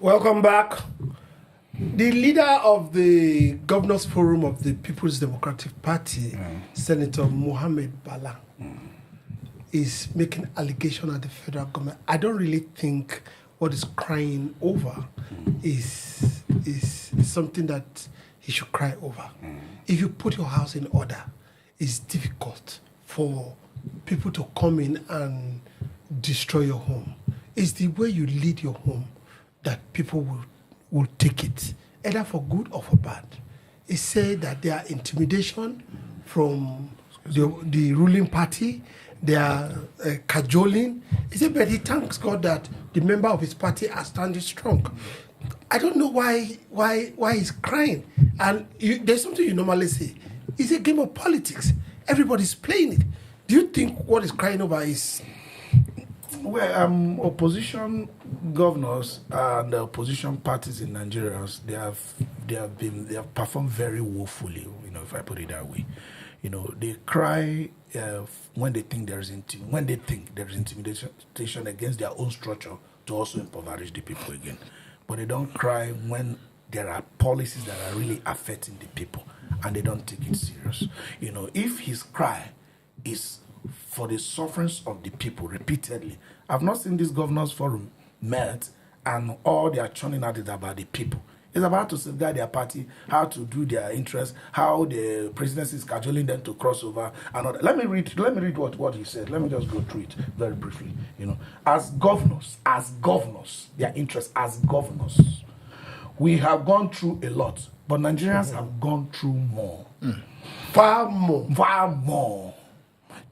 Welcome back. The leader of the Governors Forum of the People's Democratic Party, Senator Mohammed Bala, is making allegation at the federal government. I don't really think what he's crying over is something that he should cry over. If you put your house in order, it's difficult for people to come in and destroy your home. It's the way you lead your home that people will take it, either for good or for bad. He said that there are intimidation from the ruling party, they are cajoling. He said, but he thanks God that the member of his party are standing strong. I don't know why he's crying. And there's something you normally say. It's a game of politics. Everybody's playing it. Do you think what he's crying over is... Well, opposition governors and the opposition parties in Nigeria, they have performed very woefully. If I put it that way, they cry when they think there is intimidation against their own structure to also impoverish the people again, but they don't cry when there are policies that are really affecting the people and they don't take it serious. If his cry is for the sufferance of the people repeatedly. I've not seen this governors forum met and all they are churning out is about the people. It's about to safeguard their party, how to do their interests, how the presidency is cajoling them to cross over and all that. Let me read what he said. Let me just go through it very briefly. As governors, their interests as governors, we have gone through a lot, but Nigerians have gone through more. Far more.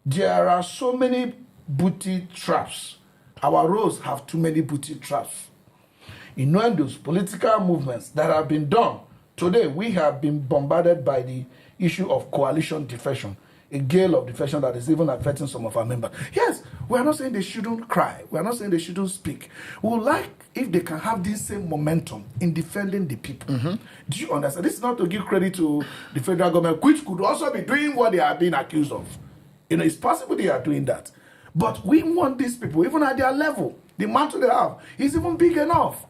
There are so many booty traps. Our roads have too many booty traps. In those political movements that have been done, today we have been bombarded by the issue of coalition defection, a gale of defection that is even affecting some of our members. Yes, we are not saying they shouldn't cry. We are not saying they shouldn't speak. We would like if they can have this same momentum in defending the people. Do you understand? This is not to give credit to the federal government, which could also be doing what they are being accused of. It's possible they are doing that. But we want these people, even at their level, the mantle they have is even big enough.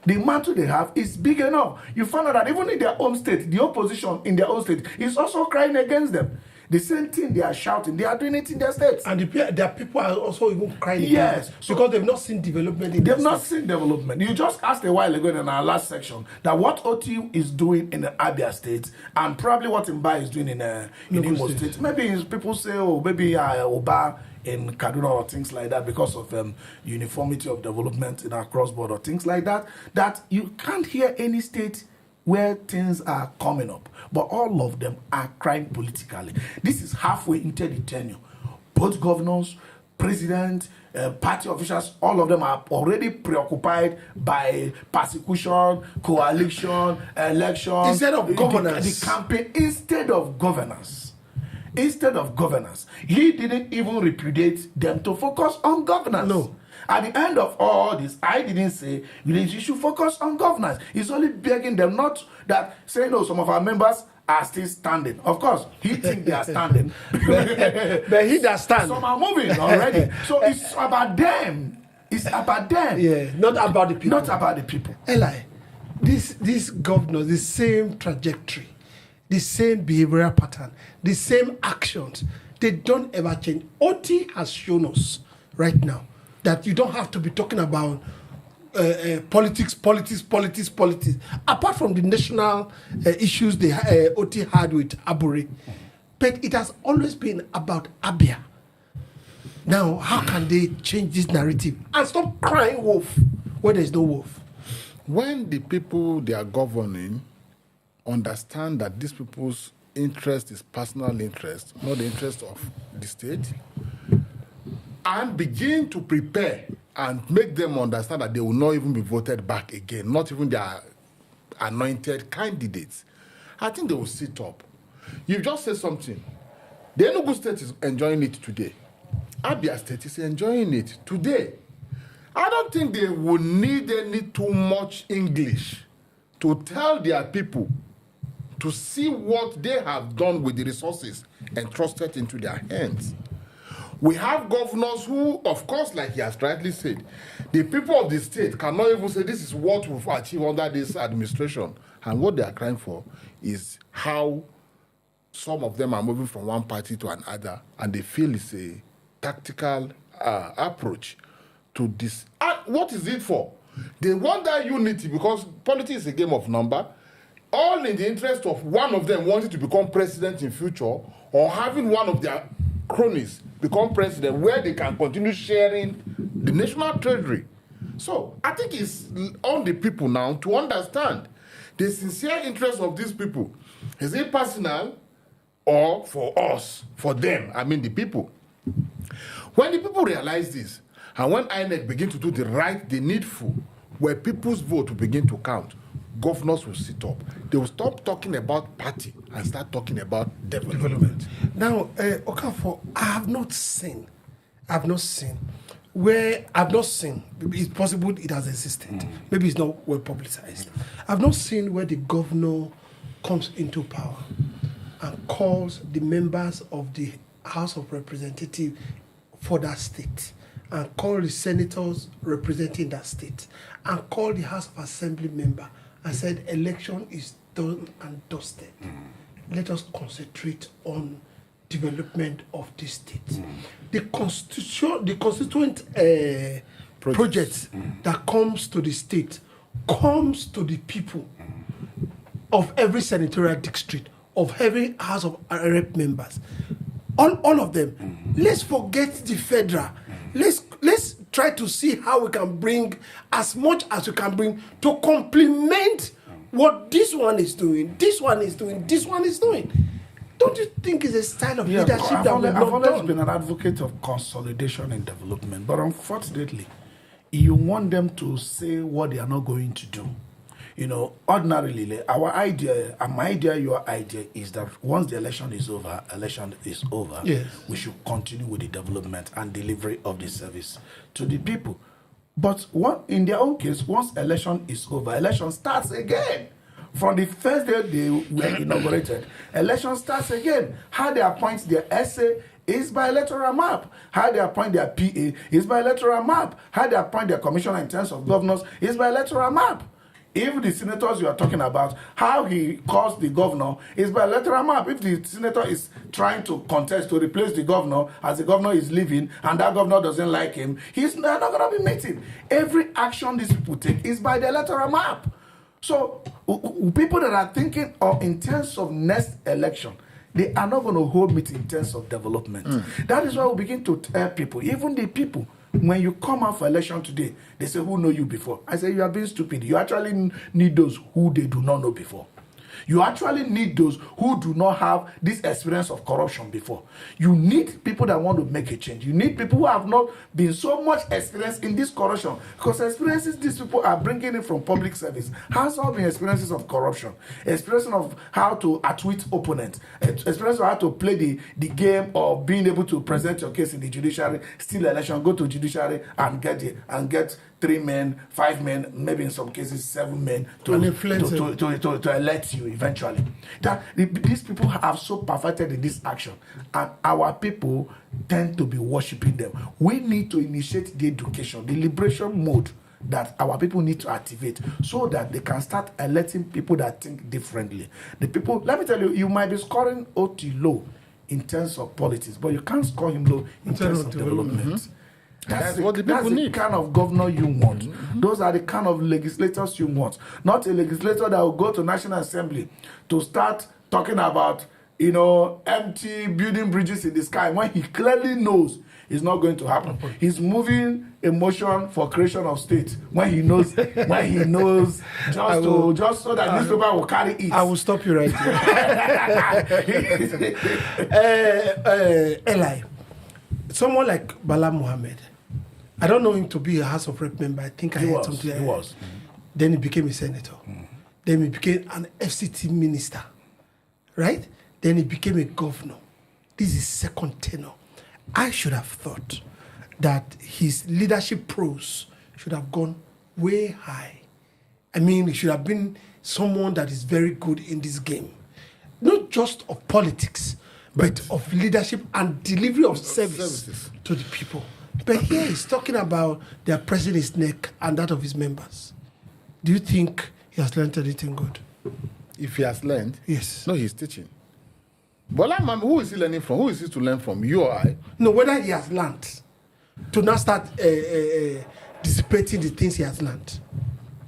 The mantle they have is big enough. You find out that even in their own state, the opposition in their own state is also crying against them. The same thing they are shouting, they are doing it in their states. And their people are also even crying yes, against them because they've not seen development in They've not seen development. You just asked a while ago in our last section that what OTU is doing in the Abia state and probably what Mba is doing in Imo state. Maybe people say, maybe Oba in Kaduna or things like that because of uniformity of development in our cross-border, things like that, that you can't hear any state where things are coming up. But all of them are crying politically. This is halfway into the tenure. Both governors, president, party officials, all of them are already preoccupied by persecution, coalition, elections. Instead of governance. The campaign, instead of governance. He didn't even repudiate them to focus on governance. No. At the end of all this, I didn't say you should focus on governance. It's only begging them not that saying, some of our members are still standing. Of course, he thinks they are standing. but he does stand. Some are moving already. So it's about them. Yeah, not about the people. Eli, these governors, the same trajectory, the same behavioral pattern, the same actions, they don't ever change. OT has shown us right now that you don't have to be talking about politics. Apart from the national issues the OT had with Abure, but it has always been about Abia. Now, how can they change this narrative and stop crying wolf when there's no wolf? When the people they are governing understand that these people's interest is personal interest, not the interest of the state, and begin to prepare and make them understand that they will not even be voted back again, not even their anointed candidates, I think they will sit up. You've just said something. The Enugu state is enjoying it today. Abia state is enjoying it today. I don't think they will need any too much English to tell their people to see what they have done with the resources entrusted into their hands. We have governors who, of course, like he has rightly said, the people of the state cannot even say this is what we've achieved under this administration. And what they are crying for is how some of them are moving from one party to another, and they feel it's a tactical approach to this. And what is it for? They want that unity because politics is a game of number, all in the interest of one of them wanting to become president in future or having one of their cronies become president where they can continue sharing the national treasury. So I think it's on the people now to understand the sincere interest of these people. Is it personal or for us, for them, I mean the people? When the people realize this, and when INEC begin to do the right, the needful, where people's vote will begin to count, governors will sit up. They will stop talking about party and start talking about development. Now, Okafor, I've not seen, it's possible it has existed. Maybe it's not well publicized. I've not seen where the governor comes into power and calls the members of the House of Representatives for that state, and call the senators representing that state, and call the House of Assembly member and said election is done and dusted. Let us concentrate on development of this state. The constituent projects that comes to the state comes to the people of every senatorial district, of every House of Rep members. All of them. Let's forget the federal. Let's try to see how we can bring as much as we can bring to complement what this one is doing, this one is doing, this one is doing. Don't you think it's a style of leadership that we've I've not always done? been an advocate of consolidation and development, but unfortunately, you want them to say what they are not going to do. You know, ordinarily, our idea, my idea, your idea is that once the election is over, Yes. we should continue with the development and delivery of the service to the people. But in their own case, once election is over, election starts again. From the first day they were inaugurated, election starts again. How they appoint their SA is by electoral map. How they appoint their PA is by electoral map. How they appoint their commissioner in terms of governors is by electoral map. If the senators you are talking about, how he calls the governor is by electoral map. If the senator is trying to contest to replace the governor as the governor is leaving and that governor doesn't like him, they're not going to be meeting. Every action these people take is by the electoral map. So people that are thinking in terms of next election, they are not going to hold meeting in terms of development. That is why we begin to tell people, even the people, when you come out for election today, they say, who know you before? I say, you are being stupid. You actually need those who they do not know before. You actually need those who do not have this experience of corruption before. You need people that want to make a change. You need people who have not been so much experienced in this corruption. Because experiences these people are bringing in from public service has all been experiences of corruption. Experience of how to outwit opponents. Experience of how to play the game of being able to present your case in the judiciary, steal election, go to judiciary and get 3 men, 5 men, maybe in some cases 7 men to elect you eventually. These people have so perfected in this action, and our people tend to be worshipping them. We need to initiate the education, the liberation mode that our people need to activate so that they can start electing people that think differently. The people, let me tell you, you might be scoring OT low in terms of politics, but you can't score him low in terms of development. That's what the people need. That's the kind of governor you want. Those are the kind of legislators you want. Not a legislator that will go to National Assembly to start talking about, empty building bridges in the sky when he clearly knows it's not going to happen. He's moving a motion for creation of state when he knows just so that newspaper will carry it. I will stop you right here. Eli, someone like Bala Mohammed, I don't know him to be a House of Rep member. I think he heard something. He was. Then he became a senator. Then he became an FCT minister, right? Then he became a governor. This is second tenure. I should have thought that his leadership pros should have gone way high. I mean, he should have been someone that is very good in this game. Not just of politics, but of leadership and delivery of services to the people. But here he's talking about their pressing his neck and that of his members. Do you think he has learned anything good? If he has learned? Yes. No, he's teaching. Bala Mohammed, who is he learning from? Who is he to learn from? You or I? No, whether he has learned to now start dissipating the things he has learned.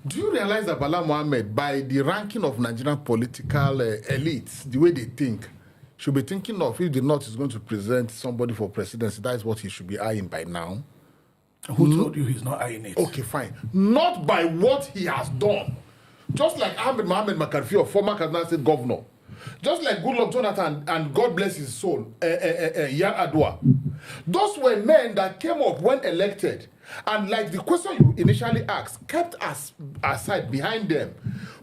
Do you realize that Bala Mohammed, by the ranking of Nigerian political elites, the way they think, should be thinking of if the North is going to present somebody for presidency, that is what he should be eyeing by now? Who told you he's not eyeing it? Okay, fine. Not by what he has done. Just like Mohammed Makarfi, former Kaduna State governor. Just like Goodluck Jonathan and God bless his soul, Yar'Adua. Those were men that came up when elected. And like the question you initially asked, kept us aside behind them.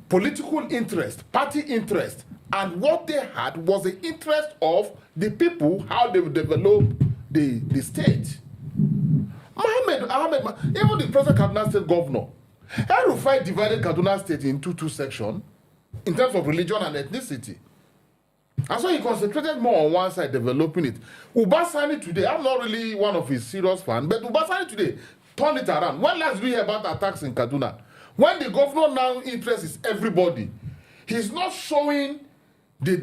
Political interest, party interest. And what they had was the interest of the people, how they would develop the state. Even the present Kaduna State governor, El-Rufai divided Kaduna State into two sections in terms of religion and ethnicity. And so he concentrated more on one side, developing it. Ubasani today, I'm not really one of his serious fans, but Ubasani today turned it around. When last we hear about attacks in Kaduna? When the governor now interest is everybody, he's not showing the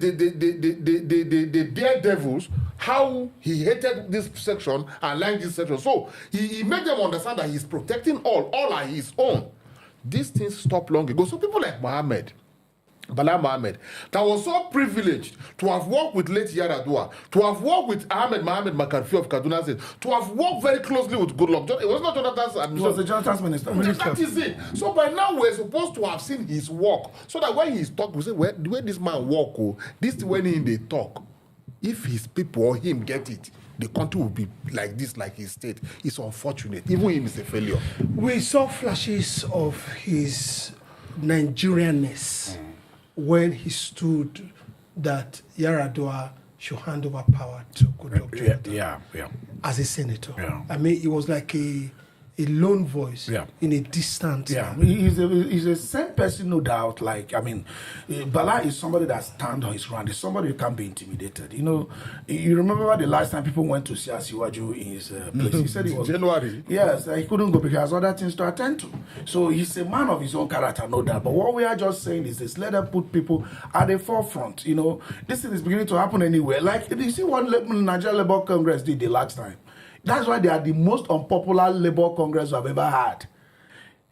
daredevils how he hated this section and liked this section. So he made them understand that he's protecting all are his own. These things stopped long ago. So people like Bala Mohammed, that was so privileged to have worked with late Yar'Adua, to have worked with Mohammed Makarfi of Kaduna State, to have worked very closely with Goodluck. It was not Jonathan's administration. He was the Jonathan's minister. That is it. So by now we're supposed to have seen his work, so that when he's talking, we say, well, the way this man walk, this is when they talk. If his people or him get it, the country will be like this, like his state. It's unfortunate. Even him is a failure. We saw flashes of his Nigerianness when he stood that Yar'Adua should hand over power to Goodluck Jonathan as a senator. Yeah. I mean, it was like a lone voice in a distant. Yeah, he's the same person, no doubt. Like, I mean, Bala is somebody that stands on his ground. He's somebody who can't be intimidated. You know, you remember the last time people went to see Asiwaju in his place? He said he was January. Yes, he couldn't go because he has other things to attend to. So he's a man of his own character, no doubt. But what we are just saying is this: let them put people at the forefront. You know, this thing is beginning to happen anywhere. Like, you see what Nigeria Labour Congress did the last time. That's why they are the most unpopular Labour Congress I've ever had.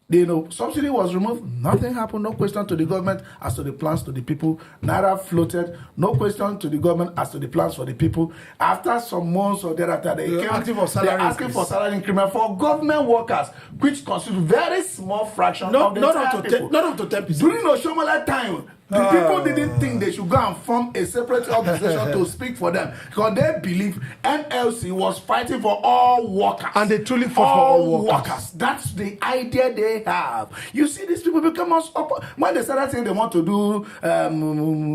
You know, subsidy was removed, nothing happened, no question to the government as to the plans to the people. Naira floated, no question to the government as to the plans for the people. After some months or thereafter, they're asking for salary increment for government workers, which constitute very small fraction of the entire people. Not up to 10%. During Oshomola time, the people didn't think they should go and form a separate organization to speak for them because they believe NLC was fighting for all workers. And they truly fought for all workers. That's the idea they have. You see, these people become up when they started saying they want to do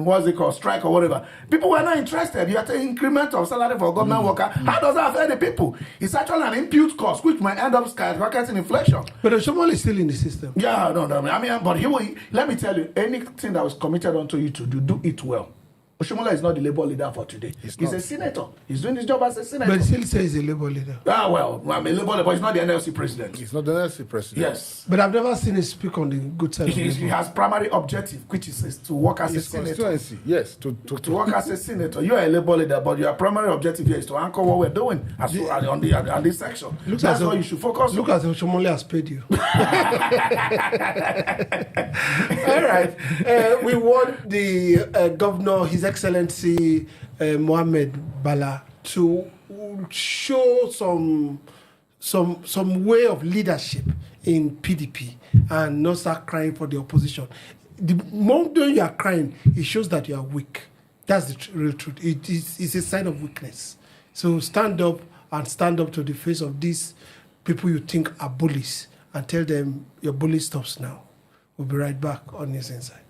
what's it called, strike or whatever. People were not interested. You have to increment of salary for a government worker. How does that affect the people? It's actually an input cost which might end up skyrocketing inflation. But Oshomola is still in the system. Yeah, no. I mean, but let me tell you, anything that was committed unto you to do it well. Oshomola is not the Labour leader for today. He's a senator. He's doing his job as a senator. But he still says he's a Labour leader. Well, I'm a Labour leader, but he's not the NLC president. He's not the NLC president. Yes. But I've never seen him speak on the good side of He has primary objective, which is to work as a senator. Yes, to work as a senator. You are a Labour leader, but your primary objective here is to anchor what we're doing on this section. That's what you should focus on. Look at Oshomola has paid you. All right. We want the governor, His Excellency Mohammed Bala, to show some way of leadership in PDP and not start crying for the opposition. The moment you are crying, it shows that you are weak. That's the real truth. It's a sign of weakness. So stand up to the face of these people you think are bullies and tell them your bully stops now. We'll be right back on News Insight.